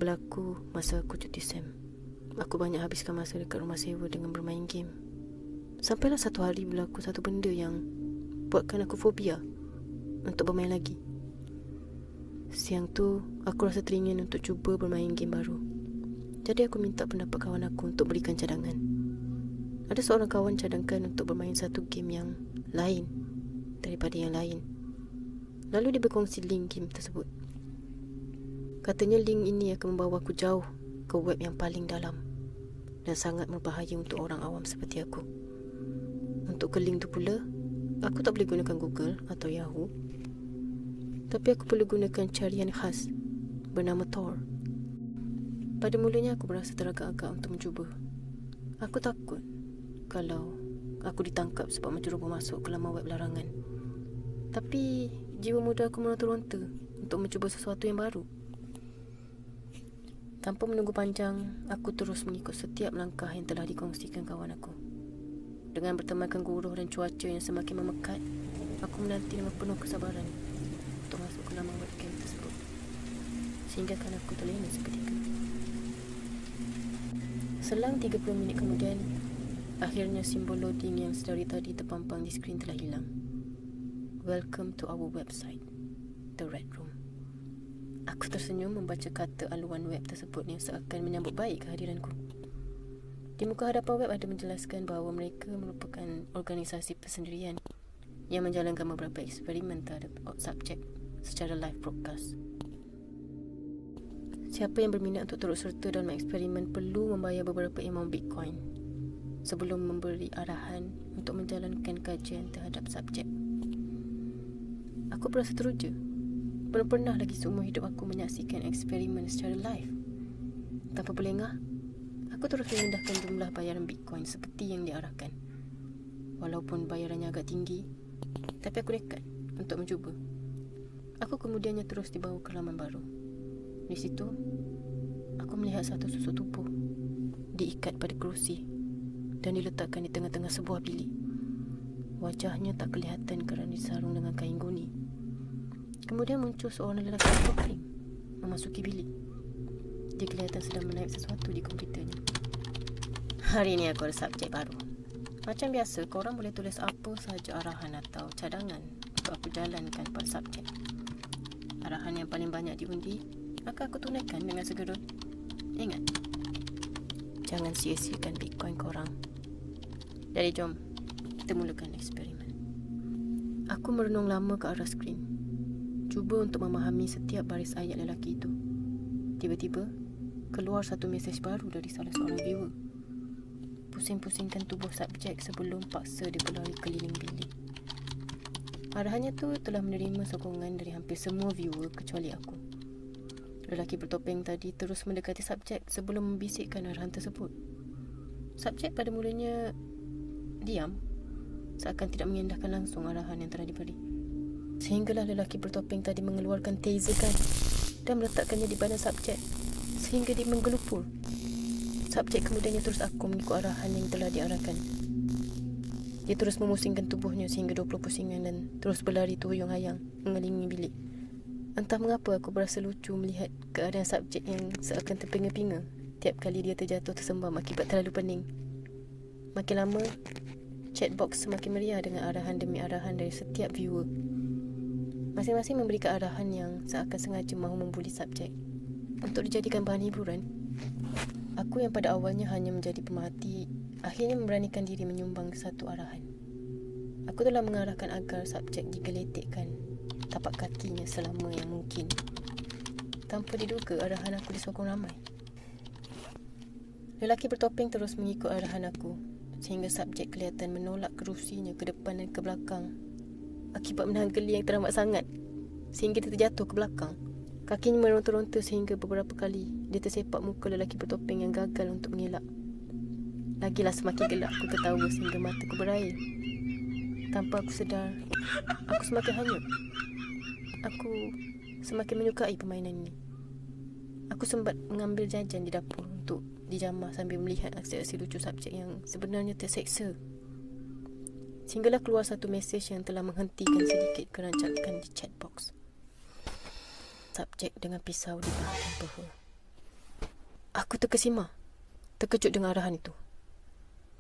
berlaku masa aku cuti SEM. Aku banyak habiskan masa dekat rumah sewa dengan bermain game. Sampailah satu hari berlaku satu benda yang buatkan aku fobia untuk bermain lagi. Siang tu, aku rasa teringin untuk cuba bermain game baru. Jadi aku minta pendapat kawan aku untuk berikan cadangan. Ada seorang kawan cadangkan untuk bermain satu game yang lain daripada yang lain. Lalu dia berkongsi link game tersebut. Katanya link ini akan membawa aku jauh ke web yang paling dalam dan sangat berbahaya untuk orang awam seperti aku. Untuk ke link tu pula, aku tak boleh gunakan Google atau Yahoo, tapi aku perlu gunakan carian khas bernama Tor. Pada mulanya aku berasa teragak-agak untuk mencuba. Aku takut kalau aku ditangkap sebab menjerumus masuk ke laman web larangan. Tapi jiwa muda aku meronta-ronta untuk mencuba sesuatu yang baru. Tanpa menunggu panjang, aku terus mengikut setiap langkah yang telah dikongsikan kawan aku. Dengan bertemankan guruh dan cuaca yang semakin memekat, aku menanti dengan penuh kesabaran untuk masuk ke laman webcam tersebut. Sehingga kan aku terlena seketika. Selang 30 minit kemudian, akhirnya simbol loading yang sedari tadi terpampang di skrin telah hilang. Welcome to our website, The Red Room. Aku tersenyum membaca kata aluan web tersebut yang seakan menyambut baik kehadiranku. Di muka hadapan web ada menjelaskan bahawa mereka merupakan organisasi persendirian yang menjalankan beberapa eksperimen terhadap subjek secara live broadcast. Siapa yang berminat untuk turut serta dalam eksperimen perlu membayar beberapa amount Bitcoin sebelum memberi arahan untuk menjalankan kajian terhadap subjek. Aku berasa teruja. Belum pernah lagi seumur hidup aku menyaksikan eksperimen secara live. Tanpa berlengah, aku terus memindahkan jumlah bayaran Bitcoin seperti yang diarahkan. Walaupun bayarannya agak tinggi, tapi aku nekat untuk mencuba. Aku kemudiannya terus dibawa ke laman baru. Di situ, aku melihat satu susuk tubuh diikat pada kerusi dan diletakkan di tengah-tengah sebuah bilik. Wajahnya tak kelihatan kerana disarung dengan kain guni. Kemudian muncul seorang lelaki bertopeng memasuki bilik. Dia kelihatan sedang menaip sesuatu di komputernya. Hari ini aku ada subjek baru. Macam biasa, korang boleh tulis apa sahaja arahan atau cadangan untuk aku jalankan pada subjek. Arahan yang paling banyak diundi akan aku tunaikan dengan segera. Ingat, jangan sia-siakan Bitcoin korang. Jadi jom, kita mulakan eksperimen. Aku merenung lama ke arah skrin, cuba untuk memahami setiap baris ayat lelaki itu. Tiba-tiba, keluar satu mesej baru dari salah seorang viewer. Pusing-pusingkan tubuh subjek sebelum paksa dia berlari keliling bilik. Arahannya tu telah menerima sokongan dari hampir semua viewer kecuali aku. Lelaki bertopeng tadi terus mendekati subjek sebelum membisikkan arahan tersebut. Subjek pada mulanya diam, seakan tidak mengendahkan langsung arahan yang telah diberi. Sehinggalah lelaki bertopeng tadi mengeluarkan taser gun dan meletakkannya di badan subjek sehingga dia menggelupur. Subjek kemudiannya terus aku mengikut arahan yang telah diarahkan. Dia terus memusingkan tubuhnya sehingga 20 pusingan dan terus berlari tuyung-hayang mengelilingi bilik. Entah mengapa aku berasa lucu melihat keadaan subjek yang seakan terpinga-pinga tiap kali dia terjatuh tersembam akibat terlalu pening. Makin lama, chatbox semakin meriah dengan arahan demi arahan dari setiap viewer. Masing-masing memberikan arahan yang seakan sengaja mahu membuli subjek untuk dijadikan bahan hiburan. Aku yang pada awalnya hanya menjadi pemerhati, akhirnya memberanikan diri menyumbang satu arahan. Aku telah mengarahkan agar subjek digeletekkan tapak kakinya selama yang mungkin. Tanpa diduga, arahan aku disokong ramai. Lelaki bertopeng terus mengikut arahan aku sehingga subjek kelihatan menolak kerusinya ke depan dan ke belakang akibat menahan geli yang teramat sangat sehingga dia terjatuh ke belakang. Kakinya meronta-ronta sehingga beberapa kali dia tersepak muka lelaki bertopeng yang gagal untuk mengelak. Lagilah semakin gelap aku tertawa sehingga mataku berair. Tanpa aku sedar, aku semakin hanyut. Aku semakin menyukai permainan ini. Aku sempat mengambil jajan di dapur untuk dijamah sambil melihat aksi-aksi lucu subjek yang sebenarnya terseksa. Sehinggalah keluar satu mesej yang telah menghentikan sedikit kerancakan di chatbox. Subjek dengan pisau di bahagian peha. Aku terkesima, terkejut dengan arahan itu.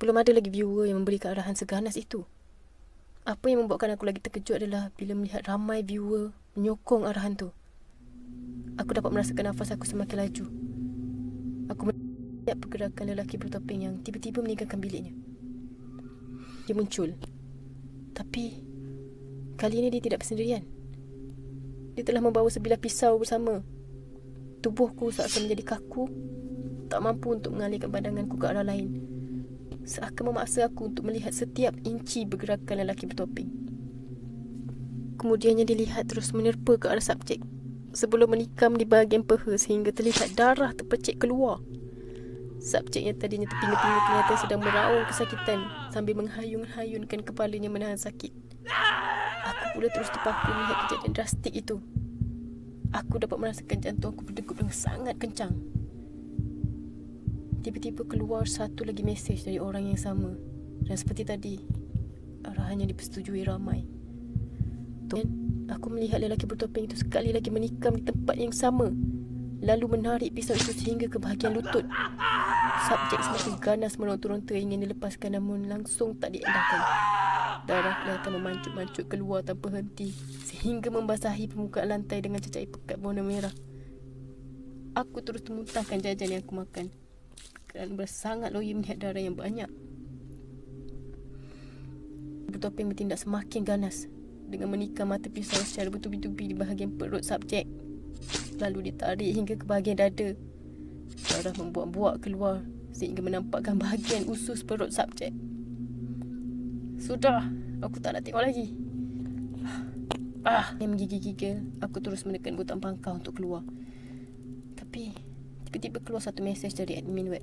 Belum ada lagi viewer yang memberikan arahan seganas itu. Apa yang membuatkan aku lagi terkejut adalah bila melihat ramai viewer menyokong arahan tu. Aku dapat merasakan nafas aku semakin laju. Aku melihat pergerakan lelaki bertopeng yang tiba-tiba meninggalkan biliknya. Dia muncul. Tapi kali ini dia tidak bersendirian. Dia telah membawa sebilah pisau bersama. Tubuhku seakan menjadi kaku, tak mampu untuk mengalihkan pandanganku ke arah lain. Seakan memaksa aku untuk melihat setiap inci pergerakan lelaki bertopeng. Kemudiannya dilihat terus menerpa ke arah subjek sebelum menikam di bahagian peha sehingga terlihat darah terpercik keluar. Subjek yang tadinya terpinga-pinga kelihatan sedang meraung kesakitan sambil menghayun-hayunkan kepalanya menahan sakit. Aku pula terus terpaku melihat kejadian drastik itu. Aku dapat merasakan jantung aku berdegup dengan sangat kencang. Tiba-tiba keluar satu lagi mesej dari orang yang sama. Dan seperti tadi, arahannya dipersetujui ramai. Dan aku melihat lelaki bertopeng itu sekali lagi menikam di tempat yang sama, lalu menarik pisau itu sehingga ke bahagian lutut. Subjek semakin ganas meronta-ronta ingin dilepaskan, namun langsung tak diendahkan. Darah kelihatan memancut-mancut keluar tanpa henti sehingga membasahi permukaan lantai dengan cecair pekat berwarna merah. Aku terus memuntahkan jajan yang aku makan kerana bersangat loya melihat darah yang banyak. Bertopeng bertindak semakin ganas dengan menikam mata pisau secara bertubi-tubi di bahagian perut subjek. Lalu ditarik hingga ke bahagian dada. Darah membuak-buak keluar sehingga menampakkan bahagian usus perut subjek. Sudah, aku tak nak tengok lagi. Yang menggigil-gigil, aku terus menekan butang pangkal untuk keluar. Tapi tiba-tiba keluar satu mesej dari admin web.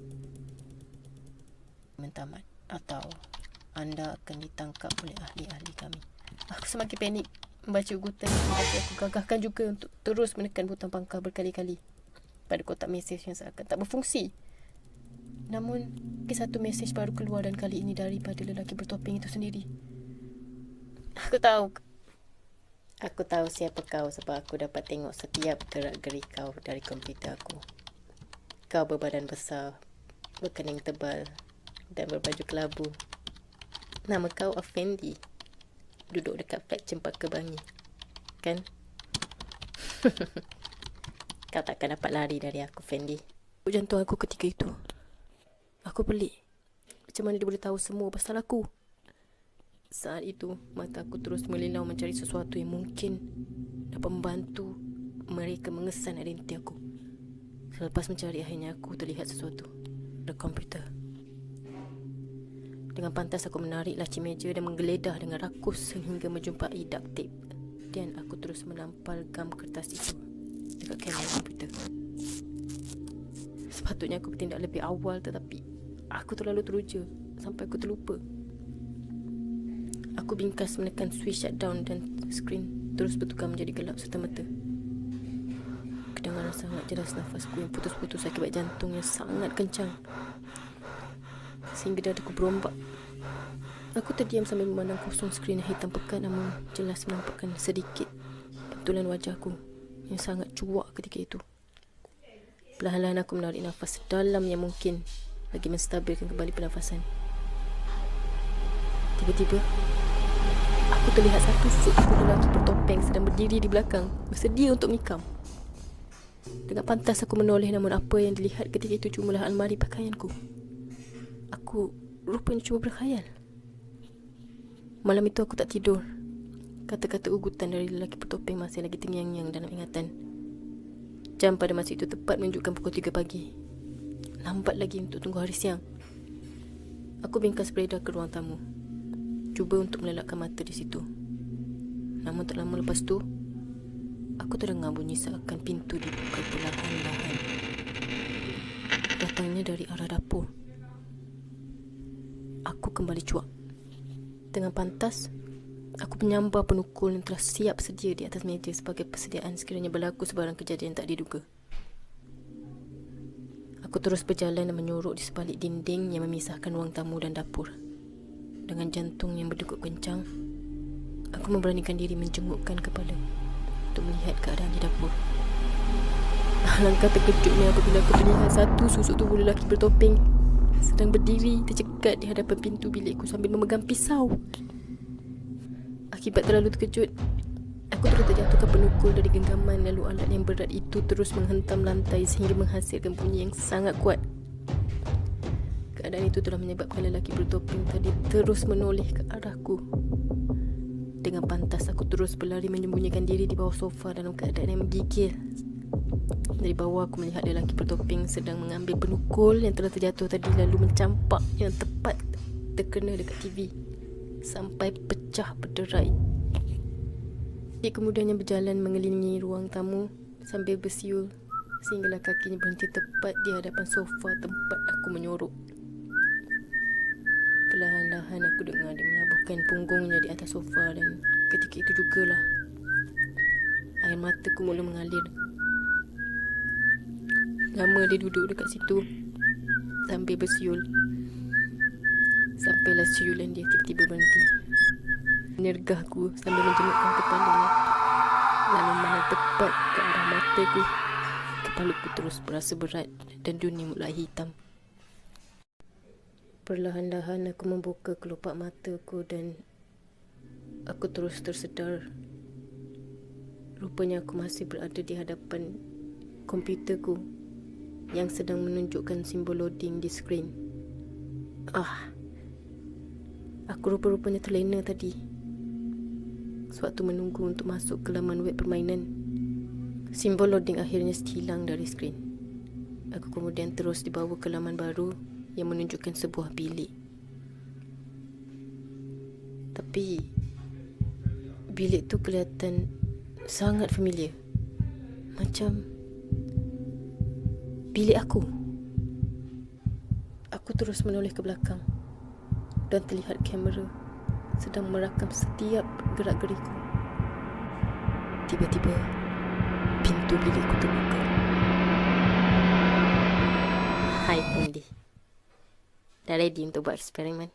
Mentamat atau anda akan ditangkap oleh ahli-ahli kami. Aku semakin panik membaca ugutan, tapi aku gagahkan juga untuk terus menekan butang pangkal berkali-kali pada kotak mesej yang seakan tak berfungsi. Namun, satu mesej baru keluar dan kali ini daripada lelaki bertopeng itu sendiri. Aku tahu siapa kau sebab aku dapat tengok setiap gerak-geri kau dari komputer aku. Kau berbadan besar, berkening tebal dan berbaju kelabu. Nama kau Afendi. Duduk dekat flat Cempaka Bangi. Kan? Kau takkan dapat lari dari aku, Fendi. Jantung aku ketika itu. Aku pelik. Macam mana dia boleh tahu semua pasal aku? Saat itu, mata aku terus melilau mencari sesuatu yang mungkin dapat membantu mereka mengesan identiti aku. Selepas mencari, akhirnya aku terlihat sesuatu. Ada komputer. Dengan pantas aku menarik laci meja dan menggeledah dengan rakus sehingga menjumpai duct tape. Dan aku terus menampal gam kertas itu dekat kamera komputer. Sepatutnya aku bertindak lebih awal, tetapi aku terlalu teruja sampai aku terlupa. Aku bingkas menekan switch shutdown dan skrin terus bertukar menjadi gelap serta-merta. Kedengaran sangat jelas nafasku yang putus-putus akibat jantung yang sangat kencang sehingga dadaku berombak. Aku terdiam sambil memandang kosong skrin yang hitam pekat, namun jelas menampakkan sedikit bentulan wajahku yang sangat cuak ketika itu. Perlahan-lahan aku menarik nafas sedalam yang mungkin bagi menstabilkan kembali pernafasan. Tiba-tiba, aku terlihat satu seekor lelaki bertopeng sedang berdiri di belakang, bersedia untuk menikam. Dengan pantas aku menoleh, namun apa yang dilihat ketika itu cumalah almari pakaianku. Aku rupanya cuma berkhayal. Malam itu aku tak tidur. Kata-kata ugutan dari lelaki bertopeng masih lagi terngiang-ngiang dalam ingatan. Jam pada masa itu tepat menunjukkan pukul 3 pagi. Lambat lagi untuk tunggu hari siang. Aku bingkas beredar ke ruang tamu, cuba untuk melelakkan mata di situ. Namun tak lama lepas tu, aku terdengar bunyi seakan pintu dibuka perlahan-lahan. Datangnya dari arah dapur. Aku kembali cuak. Dengan pantas, aku menyambar penukul yang telah siap sedia di atas meja sebagai persediaan sekiranya berlaku sebarang kejadian tak diduga. Aku terus berjalan dan menyorok di sebalik dinding yang memisahkan ruang tamu dan dapur. Dengan jantung yang berdegup kencang, aku memberanikan diri menjengukkan kepala untuk melihat keadaan di dapur. Alangkah terkejutnya apabila aku melihat satu susuk tubuh lelaki bertopeng sedang berdiri tercegat di hadapan pintu bilikku sambil memegang pisau. Akibat terlalu terkejut, aku terus terjatuhkan penukul dari genggaman, lalu alat yang berat itu terus menghentam lantai sehingga menghasilkan bunyi yang sangat kuat. Keadaan itu telah menyebabkan lelaki bertopeng tadi terus menoleh ke arahku. Dengan pantas aku terus berlari menyembunyikan diri di bawah sofa dalam keadaan yang menggigil. Dari bawah aku melihat lelaki bertopeng sedang mengambil penukul yang telah terjatuh tadi lalu mencampak yang tepat terkena dekat TV sampai pecah berderai. Dia kemudiannya berjalan mengelilingi ruang tamu sambil bersiul sehinggalah kakinya berhenti tepat di hadapan sofa tempat aku menyorok. Perlahan-lahan aku dengar dia menabuhkan punggungnya di atas sofa dan ketika itu jugalah air mataku mula mengalir. Lama dia duduk dekat situ sambil bersiul sampailah siulan dia tiba-tiba berhenti. Menergahku sambil menjengukkan kepalanya, lalu mana tepat ke arah mataku. Kepalaku terus berasa berat dan dunia mulai hitam. Perlahan-lahan aku membuka kelopak mataku dan aku terus tersedar. Rupanya aku masih berada di hadapan komputerku yang sedang menunjukkan simbol loading di skrin. Aku rupa-rupanya terlena tadi sewaktu menunggu untuk masuk ke laman web permainan. Simbol loading akhirnya hilang dari skrin. Aku kemudian terus dibawa ke laman baru yang menunjukkan sebuah bilik. Tapi bilik tu kelihatan sangat familiar. Macam bilik aku. Aku terus menoleh ke belakang dan terlihat kamera sedang merakam setiap gerak-geriku. Tiba-tiba pintu bilikku terbuka. Hai Fendi, dah ready untuk buat eksperimen?